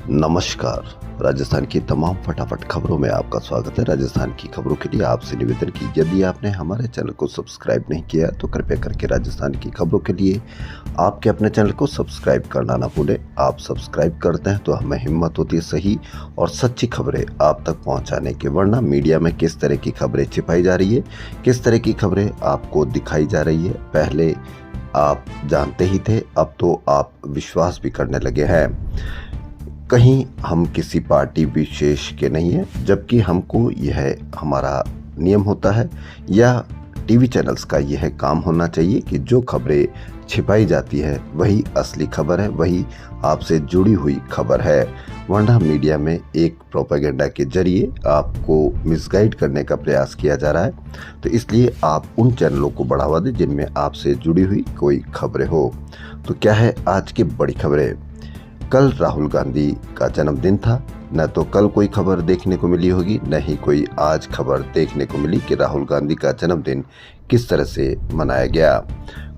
नमस्कार। राजस्थान की तमाम फटाफट खबरों में आपका स्वागत है। राजस्थान की खबरों के लिए आपसे निवेदन की यदि आपने हमारे चैनल को सब्सक्राइब नहीं किया तो कृपया करके राजस्थान की खबरों के लिए आपके अपने चैनल को सब्सक्राइब करना ना भूलें। आप सब्सक्राइब करते हैं तो हमें हिम्मत होती है सही और सच्ची खबरें आप तक पहुंचाने की, वरना मीडिया में किस तरह की खबरें छिपाई जा रही है, किस तरह की खबरें आपको दिखाई जा रही है, पहले आप जानते ही थे, अब तो आप विश्वास भी करने लगे हैं। कहीं हम किसी पार्टी विशेष के नहीं हैं, जबकि हमको यह हमारा नियम होता है या टीवी चैनल्स का यह काम होना चाहिए कि जो खबरें छिपाई जाती है वही असली खबर है, वही आपसे जुड़ी हुई खबर है, वरना मीडिया में एक प्रोपेगेंडा के जरिए आपको मिसगाइड करने का प्रयास किया जा रहा है। तो इसलिए आप उन चैनलों को बढ़ावा दें जिनमें आपसे जुड़ी हुई कोई खबरें हो। तो क्या है आज की बड़ी खबरें? कल राहुल गांधी का जन्मदिन था। न तो कल कोई खबर देखने को मिली होगी, न ही कोई आज खबर देखने को मिली कि राहुल गांधी का जन्मदिन किस तरह से मनाया गया।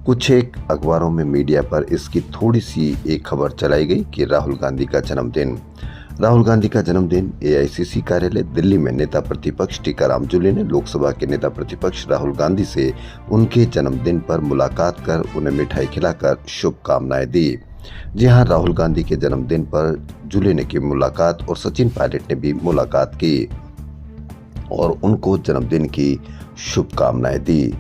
कुछ एक अखबारों में मीडिया पर इसकी थोड़ी सी एक खबर चलाई गई कि राहुल गांधी का जन्मदिन एआईसीसी कार्यालय दिल्ली में नेता प्रतिपक्ष टीकाराम जूली ने लोकसभा के नेता प्रतिपक्ष राहुल गांधी से उनके जन्मदिन पर मुलाकात कर उन्हें मिठाई खिलाकर शुभकामनाएं दी। जी हां, राहुल गांधी के जन्मदिन पर जूली ने की मुलाकात और सचिन पायलट ने भी मुलाकात की और उनको जन्मदिन की शुभकामनाएं दी।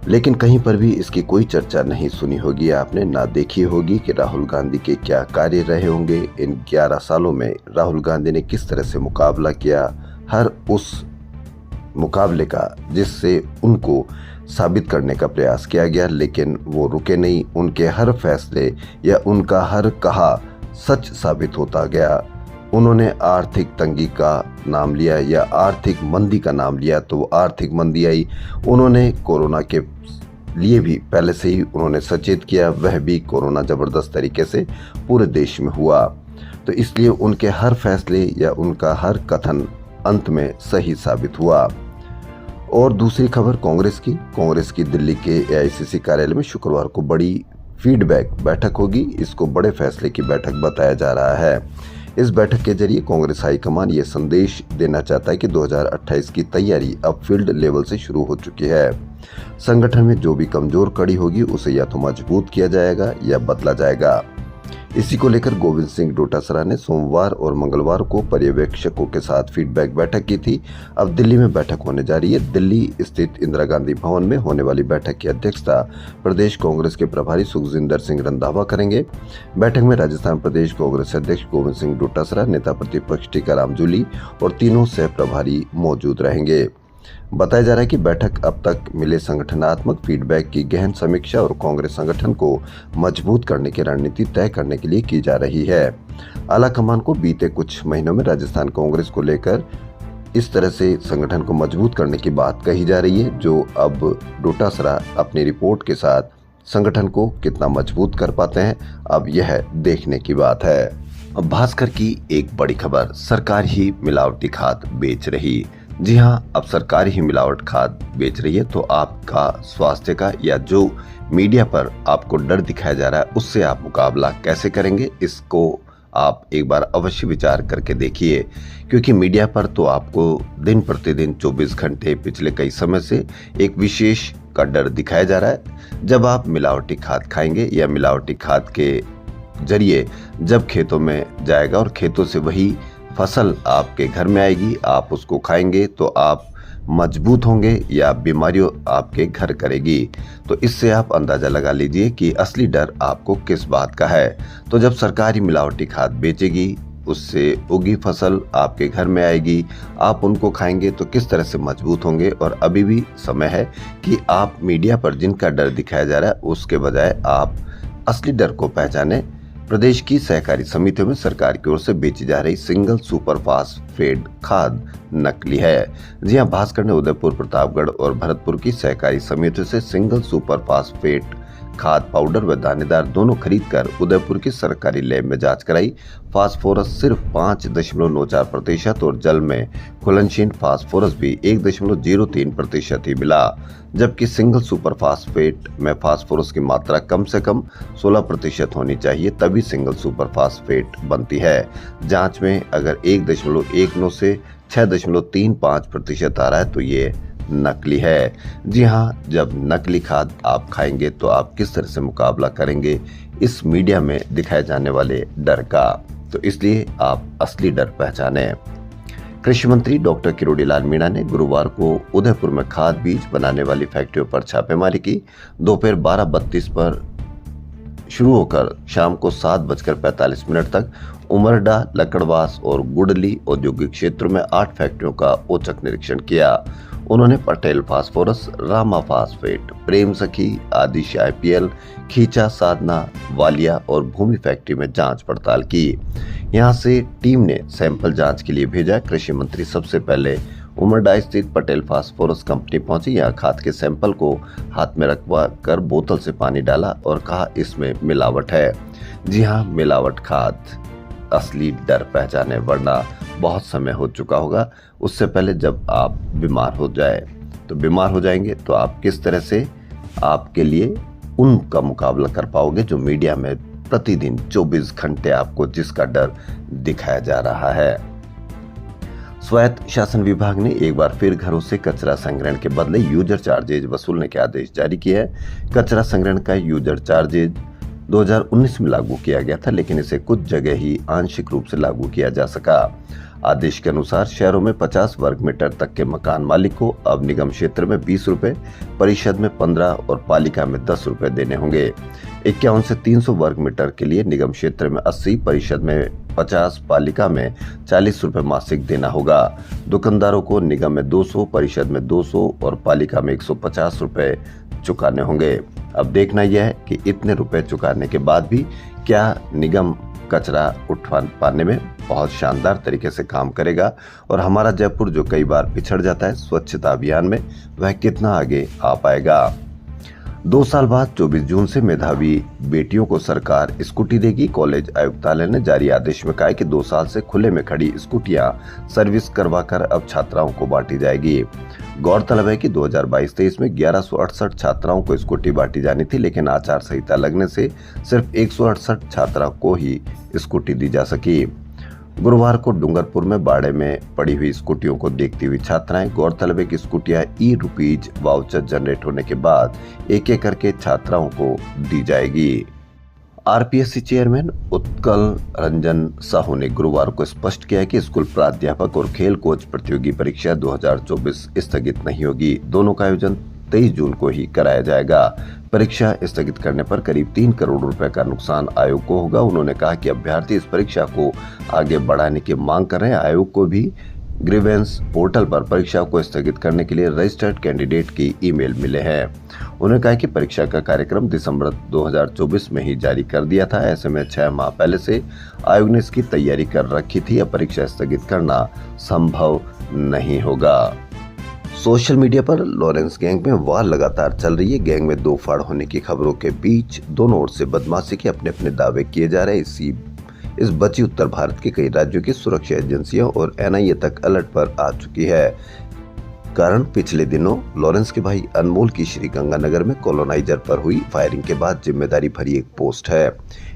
लेकिन कहीं पर भी इसकी कोई चर्चा नहीं सुनी होगी, आपने ना देखी होगी कि राहुल गांधी के क्या कार्य रहे होंगे इन 11 सालों में। राहुल गांधी ने किस तरह से मुकाबला किया, हर उस मुकाबले का जिससे उनको साबित करने का प्रयास किया गया, लेकिन वो रुके नहीं। उनके हर फैसले या उनका हर कहा सच साबित होता गया। उन्होंने आर्थिक तंगी का नाम लिया या आर्थिक मंदी का नाम लिया तो आर्थिक मंदी आई। उन्होंने कोरोना के लिए भी पहले से ही उन्होंने सचेत किया, वह भी कोरोना जबरदस्त तरीके से पूरे देश में हुआ। तो इसलिए उनके हर फैसले या उनका हर कथन अंत में सही साबित हुआ। और दूसरी खबर कांग्रेस की दिल्ली के एआईसीसी कार्यालय में शुक्रवार को बड़ी फीडबैक बैठक होगी। इसको बड़े फैसले की बैठक बताया जा रहा है। इस बैठक के जरिए कांग्रेस हाईकमान ये संदेश देना चाहता है कि 2028 की तैयारी अब फील्ड लेवल से शुरू हो चुकी है। संगठन में जो भी कमजोर कड़ी होगी उसे या तो मजबूत किया जाएगा या बदला जाएगा। इसी को लेकर गोविंद सिंह डोटासरा ने सोमवार और मंगलवार को पर्यवेक्षकों के साथ फीडबैक बैठक की थी। अब दिल्ली में बैठक होने जा रही है। दिल्ली स्थित इंदिरा गांधी भवन में होने वाली बैठक की अध्यक्षता प्रदेश कांग्रेस के प्रभारी सुखजिंदर सिंह रंधावा करेंगे। बैठक में राजस्थान प्रदेश कांग्रेस अध्यक्ष गोविंद सिंह डोटासरा, नेता प्रतिपक्ष टीकाराम जूली और तीनों सह प्रभारी मौजूद रहेंगे। बताया जा रहा है कि बैठक अब तक मिले संगठनात्मक फीडबैक की गहन समीक्षा और कांग्रेस संगठन को मजबूत करने की रणनीति तय करने के लिए की जा रही है। आलाकमान को बीते कुछ महीनों में राजस्थान कांग्रेस को लेकर इस तरह से संगठन को मजबूत करने की बात कही जा रही है, जो अब डोटासरा अपनी रिपोर्ट के साथ संगठन को कितना मजबूत कर पाते हैं, अब यह देखने की बात है। अब भास्कर की एक बड़ी खबर, सरकार ही मिलावटी खाद बेच रही। जी हां, अब सरकार ही मिलावट खाद बेच रही है तो आपका स्वास्थ्य का या जो मीडिया पर आपको डर दिखाया जा रहा है उससे आप मुकाबला कैसे करेंगे, इसको आप एक बार अवश्य विचार करके देखिए। क्योंकि मीडिया पर तो आपको दिन प्रतिदिन 24 घंटे पिछले कई समय से एक विशेष का डर दिखाया जा रहा है। जब आप मिलावटी खाद खाएंगे या मिलावटी खाद के जरिए जब खेतों में जाएगा और खेतों से वही फसल आपके घर में आएगी, आप उसको खाएंगे तो आप मजबूत होंगे या बीमारियों आपके घर करेगी। तो इससे आप अंदाजा लगा लीजिए कि असली डर आपको किस बात का है। तो जब सरकारी मिलावटी खाद बेचेगी, उससे उगी फसल आपके घर में आएगी, आप उनको खाएंगे तो किस तरह से मजबूत होंगे। और अभी भी समय है कि आप मीडिया पर जिनका डर दिखाया जा रहा है उसके बजाय आप असली डर को पहचाने। प्रदेश की सहकारी समितियों में सरकार की ओर से बेची जा रही सिंगल सुपर फास्फेट खाद नकली है। जी हां, भास्कर ने उदयपुर, प्रतापगढ़ और भरतपुर की सहकारी समितियों से सिंगल सुपर फास्फेट खाद पाउडर व दानेदार दोनों खरीदकर उदयपुर की सरकारी लैब में जांच कराई। फास्फोरस सिर्फ 5.94% और जल में घुलनशील फास्फोरस भी 1.03% ही मिला, जबकि सिंगल सुपर फास्फेट में फास्फोरस की मात्रा कम से कम 16% होनी चाहिए, तभी सिंगल सुपर फास्फेट बनती है। जांच में अगर 1.19 से 6.35% आ रहा है तो ये नकली है। जी हाँ, जब नकली खाद आप खाएंगे तो आप किस तरह से मुकाबला करेंगे इस मीडिया में दिखाए जाने वाले डर का, तो इसलिए आप असली डर पहचाने। कृषि मंत्री डॉक्टर किरोड़ी लाल मीणा ने गुरुवार को उदयपुर में खाद बीज बनाने वाली फैक्ट्रियों पर छापेमारी की। दोपहर 12:32 पर शुरू होकर शाम को 7:45 तक उमरडा, लकड़वास और गुडली औद्योगिक क्षेत्रों में 8 फैक्ट्रियों का औचक निरीक्षण किया। उन्होंने पटेल फास्फोरस, रामा फास्फेट, प्रेम सखी, आदिश IPL, खींचा, साधना, वालिया और भूमि फैक्ट्री में जांच पड़ताल की। यहां से टीम ने सैंपल जांच के लिए भेजा। कृषि मंत्री सबसे पहले उमरडा स्थित पटेल फास्फोरस कंपनी पहुंची। यहाँ खाद के सैंपल को हाथ में रखवा कर बोतल से पानी डाला और कहा इसमें मिलावट है। जी हाँ, मिलावट खाद। असली डर पहचाने, वरना बहुत समय हो चुका होगा। उससे पहले जब आप बीमार हो जाए तो बीमार हो जाएंगे तो आप किस तरह से आपके लिए उनका मुकाबला कर पाओगे जो मीडिया में प्रतिदिन 24 घंटे आपको जिसका डर दिखाया जा रहा है। स्वायत्त शासन विभाग ने एक बार फिर घरों से कचरा संग्रहण के बदले यूजर चार्जेज वसूलने के आदेश जारी किए हैं। कचरा संग्रहण का यूजर चार्जेज 2019 में लागू किया गया था, लेकिन इसे कुछ जगह ही आंशिक रूप से लागू किया जा सका। आदेश के अनुसार शहरों में 50 वर्ग मीटर तक के मकान मालिक को अब निगम क्षेत्र में 20 रुपए, परिषद में 15 और पालिका में 10 रुपए देने होंगे। 51 से 300 वर्ग मीटर के लिए निगम क्षेत्र में 80, परिषद में 50, पालिका में 40 रुपए मासिक देना होगा। दुकानदारों को निगम में 200, परिषद में 200 और पालिका में 150 रुपए चुकाने होंगे। अब देखना यह है कि इतने रुपए चुकाने के बाद भी क्या निगम कचरा उठवा पाने में बहुत शानदार तरीके से काम करेगा और हमारा जयपुर जो कई बार पिछड़ जाता है स्वच्छता अभियान में, वह कितना आगे आ पाएगा। 2 साल बाद 24 जून से मेधावी बेटियों को सरकार स्कूटी देगी। कॉलेज आयुक्तालय ने जारी आदेश में कहा कि 2 साल से खुले में खड़ी स्कूटियां सर्विस करवाकर अब छात्राओं को बांटी जाएगी। गौरतलब है कि 2022-23 में 1168 छात्राओं को स्कूटी बांटी जानी थी, लेकिन आचार संहिता लगने से सिर्फ 168 छात्राओं को ही स्कूटी दी जा सकी। गुरुवार को डूंगरपुर में बाड़े में पड़ी हुई स्कूटियों को देखती हुई छात्राएं, गौरतलब है कि स्कूटियां ₹E वाउचर जनरेट होने के बाद एक एक करके छात्राओं को दी जाएगी। RPSC चेयरमैन उत्कल रंजन साहू ने गुरुवार को स्पष्ट किया कि स्कूल प्राध्यापक और खेल कोच प्रतियोगी परीक्षा 2024 स्थगित नहीं होगी। दोनों का आयोजन 23 जून को ही कराया जाएगा। परीक्षा स्थगित करने पर करीब 3 करोड़ रुपए का नुकसान आयोग को होगा। उन्होंने कहा कि अभ्यर्थी इस परीक्षा को आगे बढ़ाने की मांग कर रहे हैं। आयोग को भी ग्रीवेंस पोर्टल पर परीक्षा को स्थगित करने के लिए रजिस्टर्ड कैंडिडेट की ईमेल मिले हैं। उन्होंने कहा कि परीक्षा का कार्यक्रम दिसंबर 2024 में ही जारी कर दिया था। ऐसे में 6 माह पहले से आयोग ने इसकी तैयारी कर रखी थी। अब परीक्षा स्थगित करना संभव नहीं होगा। सोशल मीडिया पर लॉरेंस गैंग में वार लगातार चल रही है। गैंग में 2 फाड़ होने की खबरों के बीच दोनों ओर से बदमाशी के अपने अपने दावे किए जा रहे हैं। इस बची उत्तर भारत के कई राज्यों की सुरक्षा एजेंसियां और NIA तक अलर्ट पर आ चुकी है। कारण पिछले दिनों लॉरेंस के भाई अनमोल की श्रीगंगानगर में कॉलोनाइजर पर हुई फायरिंग के बाद जिम्मेदारी भरी एक पोस्ट है।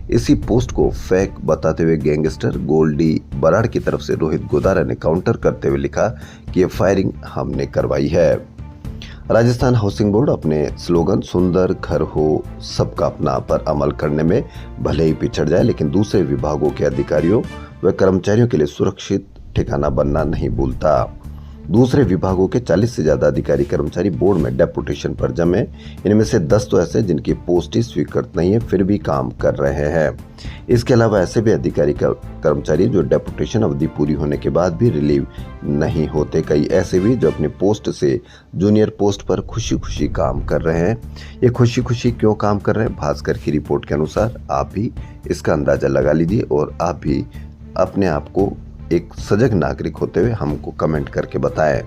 इसी पोस्ट को फेक बताते हुए गैंगस्टर गोल्डी बराड़ की तरफ से रोहित गोदारा ने काउंटर करते हुए लिखा कि ये फायरिंग हमने करवाई है। राजस्थान हाउसिंग बोर्ड अपने स्लोगन सुंदर घर हो सबका अपना पर अमल करने में भले ही पिछड़ जाए, लेकिन दूसरे विभागों के अधिकारियों व कर्मचारियों के लिए सुरक्षित ठिकाना बनना नहीं भूलता। दूसरे विभागों के 40 से ज्यादा अधिकारी कर्मचारी बोर्ड में डेपुटेशन पर जमे। इनमें से 10 तो ऐसे जिनकी पोस्ट ही स्वीकृत नहीं है, फिर भी काम कर रहे हैं। इसके अलावा ऐसे भी अधिकारी कर्मचारी जो डेपुटेशन अवधि पूरी होने के बाद भी रिलीव नहीं होते। कई ऐसे भी जो अपनी पोस्ट से जूनियर पोस्ट पर खुशी खुशी काम कर रहे हैं। ये खुशी खुशी क्यों काम कर रहे हैं, भास्कर की रिपोर्ट के अनुसार आप भी इसका अंदाजा लगा लीजिए और आप भी अपने आप को एक सजग नागरिक होते हुए हमको कमेंट करके बताएं।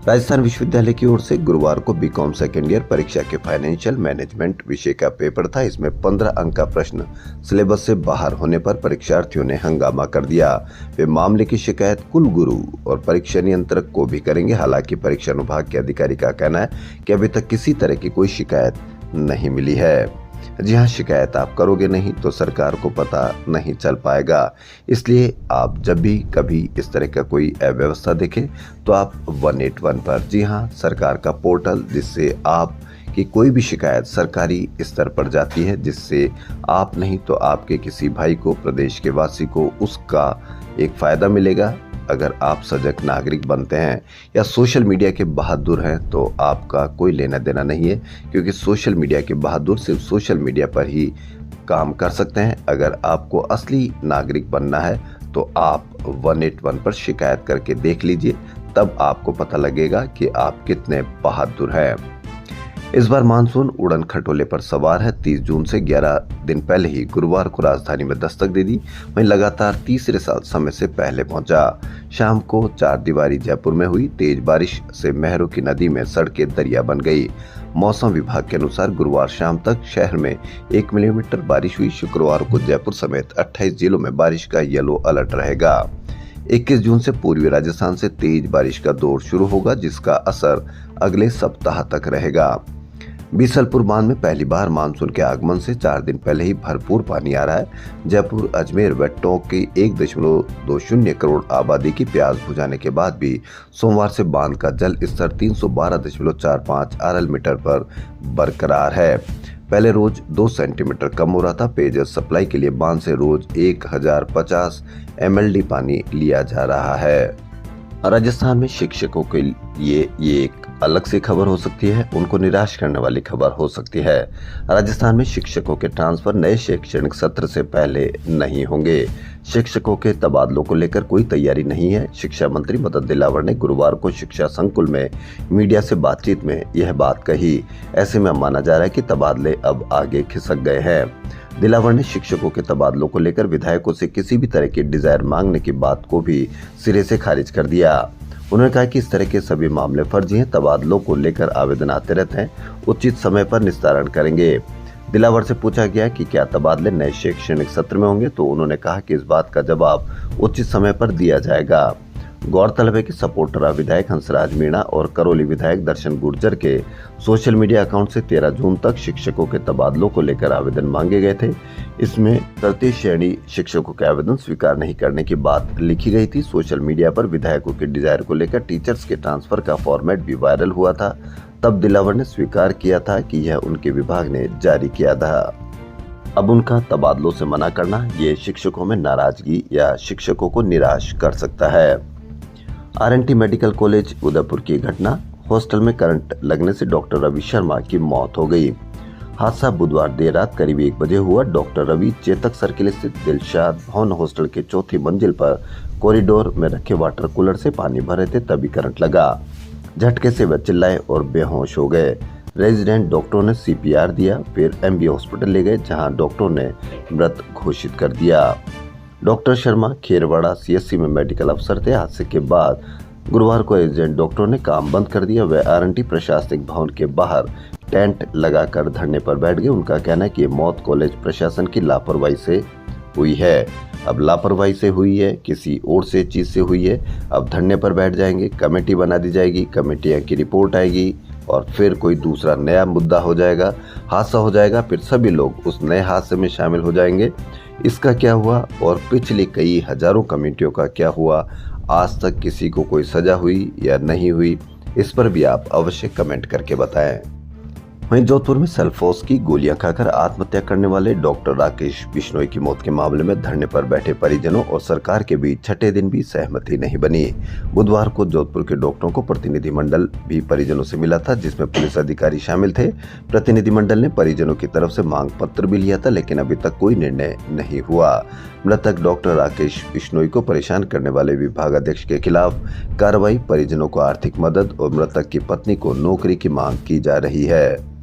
राजस्थान विश्वविद्यालय की ओर से गुरुवार को बीकॉम सेकेंड ईयर परीक्षा के फाइनेंशियल मैनेजमेंट विषय का पेपर था। इसमें 15 अंक का प्रश्न सिलेबस से बाहर होने पर परीक्षार्थियों ने हंगामा कर दिया। वे मामले की शिकायत कुलगुरु और परीक्षा नियंत्रक को भी करेंगे। हालांकि परीक्षा अनुभाग के अधिकारी का कहना है कि अभी तक किसी तरह की कोई शिकायत नहीं मिली है। जी हाँ, शिकायत आप करोगे नहीं तो सरकार को पता नहीं चल पाएगा। इसलिए आप जब भी कभी इस तरह का कोई अव्यवस्था देखें तो आप 181 पर, जी हाँ, सरकार का पोर्टल, जिससे आप की कोई भी शिकायत सरकारी स्तर पर जाती है, जिससे आप नहीं तो आपके किसी भाई को, प्रदेश के वासी को उसका एक फायदा मिलेगा। अगर आप सजग नागरिक बनते हैं या सोशल मीडिया के बहादुर हैं तो आपका कोई लेना देना नहीं है, क्योंकि सोशल मीडिया के बहादुर सिर्फ सोशल मीडिया पर ही काम कर सकते हैं। अगर आपको असली नागरिक बनना है तो आप 181 पर शिकायत करके देख लीजिए, तब आपको पता लगेगा कि आप कितने बहादुर हैं। इस बार मानसून उड़न खटोले पर सवार है। 30 जून से 11 दिन पहले ही गुरुवार को राजधानी में दस्तक दे दी। वहीं लगातार तीसरे साल समय से पहले पहुंचा। शाम को चारदीवारी जयपुर में हुई तेज बारिश से मेहरों की नदी में सड़कें दरिया बन गई। मौसम विभाग के अनुसार गुरुवार शाम तक शहर में 1 मिलीमीटर बारिश हुई। शुक्रवार को जयपुर समेत 28 जिलों में बारिश का येलो अलर्ट रहेगा। 21 जून से पूर्वी राजस्थान से तेज बारिश का दौर शुरू होगा, जिसका असर अगले सप्ताह तक रहेगा। बीसलपुर बांध में पहली बार मानसून के आगमन से 4 दिन पहले ही भरपूर पानी आ रहा है। जयपुर, अजमेर व टोंक की 1.20 करोड़ आबादी की प्यास बुझाने के बाद भी सोमवार से बांध का जल स्तर 312.45 आरएल मीटर पर बरकरार है। पहले रोज 2 सेंटीमीटर कम हो रहा था। पेयजल सप्लाई के लिए बांध से रोज 1050 MLD पानी लिया जा रहा है। राजस्थान में शिक्षकों के लिए ये एक अलग सी खबर हो सकती है, उनको निराश करने वाली खबर हो सकती है। राजस्थान में शिक्षकों के ट्रांसफर नए शैक्षणिक सत्र से पहले नहीं होंगे। शिक्षकों के तबादलों को लेकर कोई तैयारी नहीं है। शिक्षा मंत्री मदन दिलावर ने गुरुवार को शिक्षा संकुल में मीडिया से बातचीत में यह बात कही। ऐसे में माना जा रहा है कि तबादले अब आगे खिसक गए हैं। दिलावर ने शिक्षकों के तबादलों को लेकर विधायकों से किसी भी तरह की डिजायर मांगने की बात को भी सिरे से खारिज कर दिया। उन्होंने कहा कि इस तरह के सभी मामले फर्जी हैं। तबादलों को लेकर आवेदन आते रहते हैं, उचित समय पर निस्तारण करेंगे। दिलावर से पूछा गया कि क्या तबादले नए शैक्षणिक सत्र में होंगे, तो उन्होंने कहा कि इस बात का जवाब उचित समय पर दिया जाएगा। गौरतलब है कि सपोर्टरा विधायक हंसराज मीणा और करौली विधायक दर्शन गुर्जर के सोशल मीडिया अकाउंट से 13 जून तक शिक्षकों के तबादलों को लेकर आवेदन मांगे गए थे। इसमें तृतीय श्रेणी शिक्षकों के आवेदन स्वीकार नहीं करने की बात लिखी गई थी। सोशल मीडिया पर विधायकों के डिजायर को लेकर टीचर्स के ट्रांसफर का फॉर्मेट भी वायरल हुआ था। तब दिलावर ने स्वीकार किया था कि यह उनके विभाग ने जारी किया था। अब उनका तबादलों से मना करना ये शिक्षकों में नाराजगी या शिक्षकों को निराश कर सकता है। RNT मेडिकल कॉलेज उदयपुर की घटना। हॉस्टल में करंट लगने से डॉक्टर रवि शर्मा की मौत हो गई। हादसा बुधवार देर रात करीब 1 बजे हुआ। डॉक्टर रवि चेतक सर्किल स्थित दिलशाद भवन हॉस्टल के चौथी मंजिल पर कॉरिडोर में रखे वाटर कूलर से पानी भर रहे थे, तभी करंट लगा। झटके से वे चिल्लाए और बेहोश हो गए। रेजिडेंट डॉक्टरों ने CPR दिया, फिर MB हॉस्पिटल ले गए, जहां डॉक्टरों ने मृत घोषित कर दिया। डॉक्टर शर्मा खेरवाड़ा CSC में मेडिकल अफसर थे। हादसे के बाद गुरुवार को रेजिडेंट डॉक्टरों ने काम बंद कर दिया। वे RNT प्रशासनिक भवन के बाहर टेंट लगाकर धरने पर बैठ गए। उनका कहना है कि मौत कॉलेज प्रशासन की लापरवाही से हुई है। अब लापरवाही से हुई है, किसी और से चीज से हुई है। अब धरने पर बैठ जाएंगे, कमेटी बना दी जाएगी, कमेटियां की रिपोर्ट आएगी और फिर कोई दूसरा नया मुद्दा हो जाएगा, हादसा हो जाएगा, फिर सभी लोग उस नए हादसे में शामिल हो जाएंगे। इसका क्या हुआ और पिछली कई हजारों कमेटियों का क्या हुआ, आज तक किसी को कोई सजा हुई या नहीं हुई, इस पर भी आप अवश्य कमेंट करके बताएं। वहीं जोधपुर में सेल्फोस की गोलियां खाकर आत्महत्या करने वाले डॉक्टर राकेश बिश्नोई की मौत के मामले में धरने पर बैठे परिजनों और सरकार के बीच छठे दिन भी सहमति नहीं बनी। बुधवार को जोधपुर के डॉक्टरों को प्रतिनिधिमंडल भी परिजनों से मिला था, जिसमें पुलिस अधिकारी शामिल थे। प्रतिनिधिमंडल ने परिजनों की तरफ से मांग पत्र भी लिया था, लेकिन अभी तक कोई निर्णय नहीं हुआ। मृतक डॉक्टर राकेश बिश्नोई को परेशान करने वाले विभागाध्यक्ष के खिलाफ कार्रवाई, परिजनों को आर्थिक मदद और मृतक की पत्नी को नौकरी की मांग की जा रही है।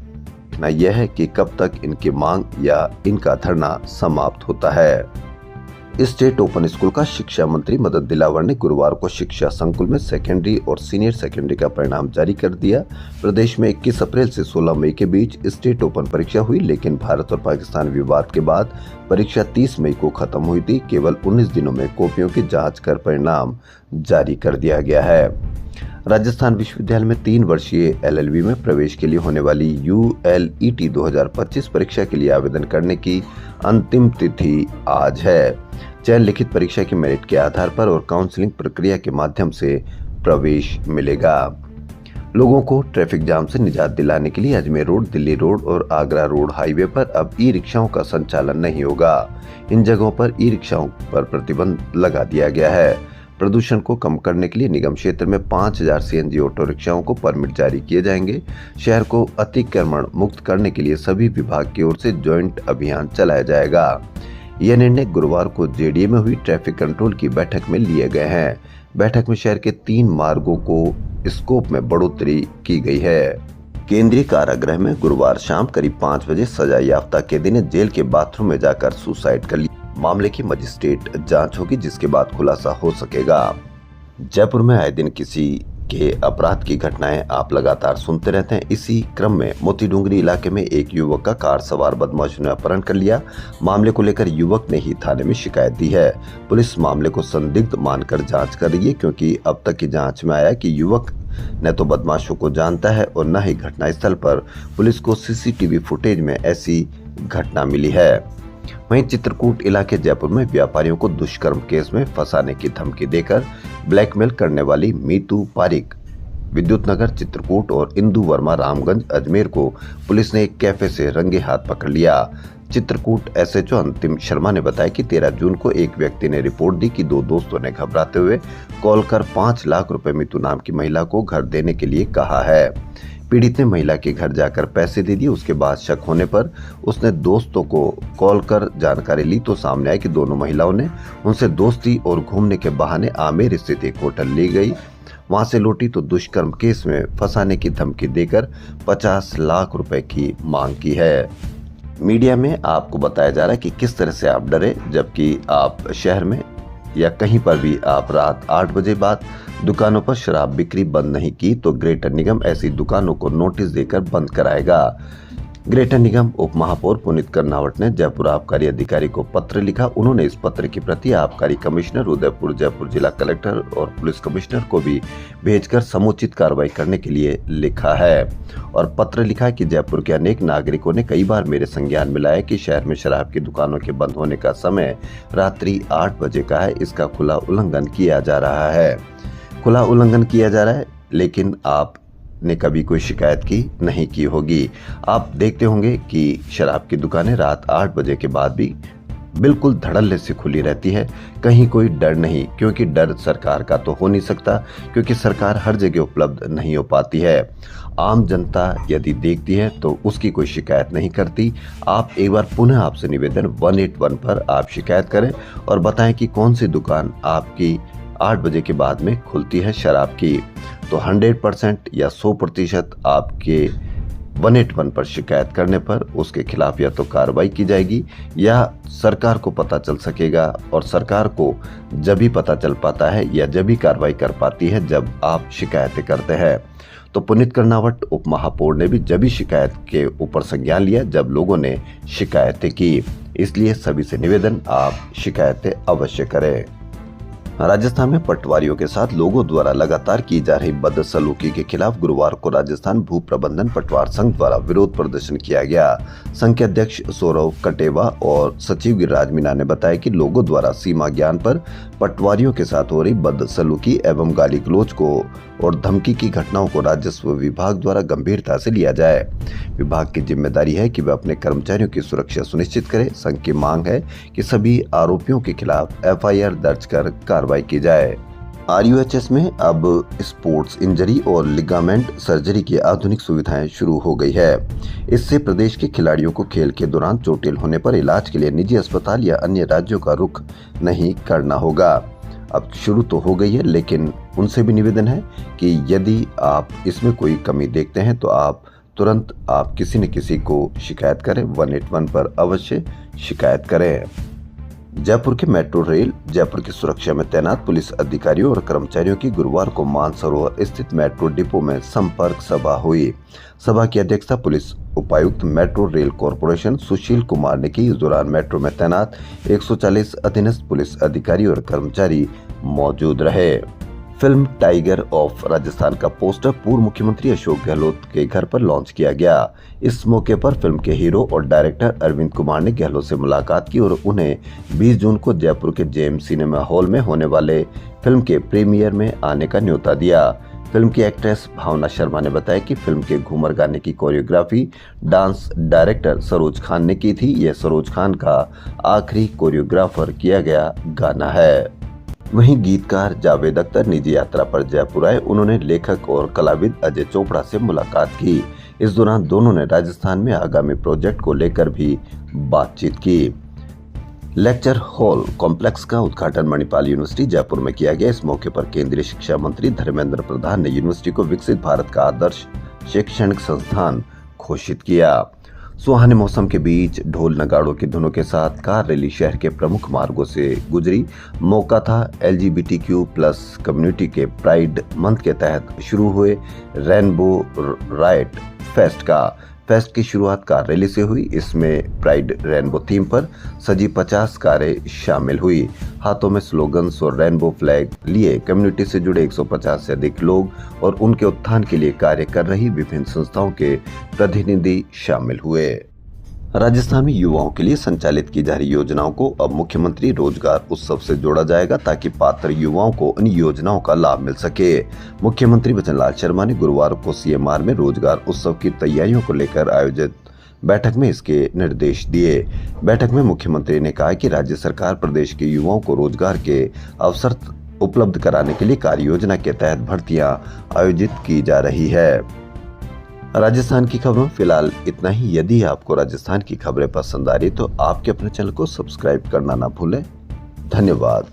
देखना यह है कि कब तक इनकी मांग या इनका धरना समाप्त होता है। स्टेट ओपन स्कूल का शिक्षा मंत्री मदन दिलावर ने गुरुवार को शिक्षा संकुल में सेकेंडरी और सीनियर सेकेंडरी का परिणाम जारी कर दिया। प्रदेश में 21 अप्रैल से 16 मई के बीच स्टेट ओपन परीक्षा हुई, लेकिन भारत और पाकिस्तान विवाद के बाद परीक्षा 30 मई को खत्म हुई थी। केवल 19 दिनों में कॉपियों की जांच कर परिणाम जारी कर दिया गया है। राजस्थान विश्वविद्यालय में 3 वर्षीय LLB में प्रवेश के लिए होने वाली ULET 2025 परीक्षा के लिए आवेदन करने की अंतिम तिथि आज है। चयन लिखित परीक्षा की मेरिट के आधार पर और काउंसलिंग प्रक्रिया के माध्यम से प्रवेश मिलेगा। लोगों को ट्रैफिक जाम से निजात दिलाने के लिए अजमेर रोड, दिल्ली रोड और आगरा रोड हाईवे पर अब ई-रिक्शाओं का संचालन नहीं होगा। इन जगहों पर ई-रिक्शाओं पर प्रतिबंध लगा दिया गया है। प्रदूषण को कम करने के लिए निगम क्षेत्र में 5000 CNG ऑटो रिक्शाओं को परमिट जारी किए जाएंगे। शहर को अतिक्रमण मुक्त करने के लिए सभी विभाग की ओर से ज्वाइंट अभियान चलाया जाएगा। यह निर्णय गुरुवार को JDA में हुई ट्रैफिक कंट्रोल की बैठक में लिए गए हैं। बैठक में शहर के 3 मार्गों को स्कोप में बढ़ोतरी की गई है। केंद्रीय कारागृह में गुरुवार शाम करीब 5 बजे सजा याफ्ता कैदी ने जेल के बाथरूम में जाकर सुसाइड कर लिया। मामले की मजिस्ट्रेट जांच होगी, जिसके बाद खुलासा हो सकेगा। जयपुर में आए दिन किसी के अपराध की घटनाएं आप लगातार सुनते रहते हैं। इसी क्रम में मोतीडूंगरी इलाके में एक युवक का कार सवार बदमाशों ने अपहरण कर लिया। मामले को लेकर युवक ने ही थाने में शिकायत दी है। पुलिस मामले को संदिग्ध मानकर जांच कर रही है, क्योंकि अब तक की जांच में आया कि युवक न तो बदमाशों को जानता है और न ही घटनास्थल पर पुलिस को CCTV फुटेज में ऐसी घटना मिली है। वहीं चित्रकूट इलाके जयपुर में व्यापारियों को दुष्कर्म केस में फंसाने की धमकी देकर ब्लैकमेल करने वाली मीतू पारिक, विद्युत नगर चित्रकूट और इंदु वर्मा रामगंज अजमेर को पुलिस ने एक कैफे से रंगे हाथ पकड़ लिया। चित्रकूट SHO अंतिम शर्मा ने बताया कि 13 जून को एक व्यक्ति ने रिपोर्ट दी कि 2 दोस्तों ने घबराते हुए कॉल कर 5 लाख रुपए मीतू नाम की महिला को घर देने के लिए कहा है। पीड़ित ने महिला के घर जाकर पैसे दे दिए। उसके बाद शक होने पर उसने दोस्तों को कॉल कर जानकारी ली तो सामने आया कि दोनों महिलाओं ने उनसे दोस्ती और घूमने के बहाने आमेर स्थित एक होटल ले गई। वहां से लौटी तो दुष्कर्म केस में फंसाने की धमकी देकर 50 लाख रुपए की मांग की है। मीडिया में आपको बताया जा रहा है कि किस तरह से आप डरे, जबकि आप शहर में या कहीं पर भी आप रात 8 बजे बाद दुकानों पर शराब बिक्री बंद नहीं की तो ग्रेटर निगम ऐसी दुकानों को नोटिस देकर बंद कराएगा। ग्रेटर निगम उप महापौर पुनीत कर्नावट ने जयपुर आबकारी अधिकारी को पत्र लिखा। उन्होंने इस पत्र की प्रति आबकारी कमिश्नर उदयपुर, जयपुर जिला कलेक्टर और पुलिस कमिश्नर को भी भेजकर समुचित कार्रवाई करने के लिए लिखा है और पत्र लिखा कि जयपुर के अनेक नागरिकों ने कई बार मेरे संज्ञान में लाया कि शहर में शराब की दुकानों के बंद होने का समय रात्रि 8 बजे का है। इसका खुला उल्लंघन किया जा रहा है। खुला उल्लंघन किया जा रहा है, लेकिन आप ने कभी कोई शिकायत की नहीं की होगी। आप देखते होंगे कि शराब की दुकानें रात 8 बजे के बाद भी बिल्कुल धड़ल्ले से खुली रहती है। कहीं कोई डर नहीं, क्योंकि डर सरकार का तो हो नहीं सकता, क्योंकि सरकार हर जगह उपलब्ध नहीं हो पाती है। आम जनता यदि देखती है तो उसकी कोई शिकायत नहीं करती। आप एक बार पुनः आपसे निवेदन 181 पर आप शिकायत करें और बताएं कि कौन सी दुकान आपकी 8 बजे के बाद में खुलती है शराब की। तो 100% या 100% आपके 181 पर शिकायत करने पर उसके खिलाफ या तो कार्रवाई की जाएगी या सरकार को पता चल सकेगा। और सरकार को जब भी पता चल पाता है या जब भी कार्रवाई कर पाती है जब आप शिकायतें करते हैं। तो पुनीत कर्नावट उप महापौर ने भी जब भी शिकायत के ऊपर संज्ञान लिया जब लोगों ने शिकायतें की। इसलिए सभी से निवेदन, आप शिकायतें अवश्य करें। राजस्थान में पटवारियों के साथ लोगों द्वारा लगातार की जा रही बदसलूकी के खिलाफ गुरुवार को राजस्थान भू प्रबंधन पटवार संघ द्वारा विरोध प्रदर्शन किया गया। संघ के अध्यक्ष सौरव कटेवा और सचिव गिरिराज मीना ने बताया कि लोगों द्वारा सीमा ज्ञान पर पटवारियों के साथ हो रही बदसलूकी एवं गाली गलौज को और धमकी की घटनाओं को राजस्व विभाग द्वारा गंभीरता से लिया जाए। विभाग की जिम्मेदारी है कि वह अपने कर्मचारियों की सुरक्षा सुनिश्चित करे। संघ की मांग है कि सभी आरोपियों के खिलाफ FIR दर्ज कर कार्रवाई की जाए। RUHS में अब स्पोर्ट्स इंजरी और लिगामेंट सर्जरी की आधुनिक सुविधाएं शुरू हो गई है। इससे प्रदेश के खिलाड़ियों को खेल के दौरान चोटिल होने पर इलाज के लिए निजी अस्पताल या अन्य राज्यों का रुख नहीं करना होगा। अब शुरू तो हो गई है, लेकिन उनसे भी निवेदन है कि यदि आप इसमें कोई कमी देखते हैं तो आप तुरंत किसी न किसी को शिकायत करें। 181 पर अवश्य शिकायत करें। जयपुर के मेट्रो रेल जयपुर की सुरक्षा में तैनात पुलिस अधिकारियों और कर्मचारियों की गुरुवार को मानसरोवर स्थित मेट्रो डिपो में संपर्क सभा हुई। सभा की अध्यक्षता पुलिस उपायुक्त metro rail corporation Sushil Kumar ने की। इस दौरान मेट्रो में तैनात 140 अधीनस्थ पुलिस अधिकारी और कर्मचारी मौजूद रहे। फिल्म टाइगर ऑफ राजस्थान का पोस्टर पूर्व मुख्यमंत्री अशोक गहलोत के घर पर लॉन्च किया गया। इस मौके पर फिल्म के हीरो और डायरेक्टर अरविंद कुमार ने गहलोत से मुलाकात की और उन्हें 20 जून को जयपुर के जेएम सिनेमा हॉल में होने वाले फिल्म के प्रीमियर में आने का न्योता दिया। फिल्म की एक्ट्रेस भावना शर्मा ने बताया कि फिल्म के घूमर गाने की choreography dance director Saroj Khan ने की थी। यह सरोज खान का आखिरी कोरियोग्राफर किया गया गाना है। वहीं गीतकार जावेद अख्तर निजी यात्रा पर जयपुर आए। उन्होंने लेखक और कलाविद अजय चोपड़ा से मुलाकात की। इस दौरान दोनों ने राजस्थान में आगामी प्रोजेक्ट को लेकर भी बातचीत की। लेक्चर हॉल कॉम्प्लेक्स का उद्घाटन मणिपाल यूनिवर्सिटी जयपुर में किया गया। इस मौके पर केंद्रीय शिक्षा मंत्री धर्मेंद्र प्रधान ने यूनिवर्सिटी को विकसित भारत का आदर्श शैक्षणिक संस्थान घोषित किया। सुहाने मौसम के बीच ढोल नगाड़ों की धुनों के साथ कार रैली शहर के प्रमुख मार्गों से गुजरी। मौका था LGBTQ+ कम्युनिटी के प्राइड मंथ के तहत शुरू हुए रेनबो राइट फेस्ट का। फेस्ट की शुरुआत कार रैली से हुई। इसमें प्राइड रेनबो थीम पर सजी 50 कारें शामिल हुई। हाथों में स्लोगन्स और रेनबो फ्लैग लिए कम्युनिटी से जुड़े 150 से अधिक लोग और उनके उत्थान के लिए कार्य कर रही विभिन्न संस्थाओं के प्रतिनिधि शामिल हुए। राजस्थान में युवाओं के लिए संचालित की जा रही योजनाओं को अब मुख्यमंत्री रोजगार उत्सव से जोड़ा जाएगा ताकि पात्र युवाओं को इन योजनाओं का लाभ मिल सके। मुख्यमंत्री भजनलाल शर्मा ने गुरुवार को CMR में रोजगार उत्सव की तैयारियों को लेकर आयोजित बैठक में इसके निर्देश दिए। बैठक में मुख्यमंत्री ने कहा कि राज्य सरकार प्रदेश के युवाओं को रोजगार के अवसर उपलब्ध कराने के लिए कार्य योजना के तहत भर्तियां आयोजित की जा रही है। राजस्थान की खबरों फिलहाल इतना ही। यदि आपको राजस्थान की खबरें पसंद आ रही तो आपके अपने चैनल को सब्सक्राइब करना ना भूलें। धन्यवाद।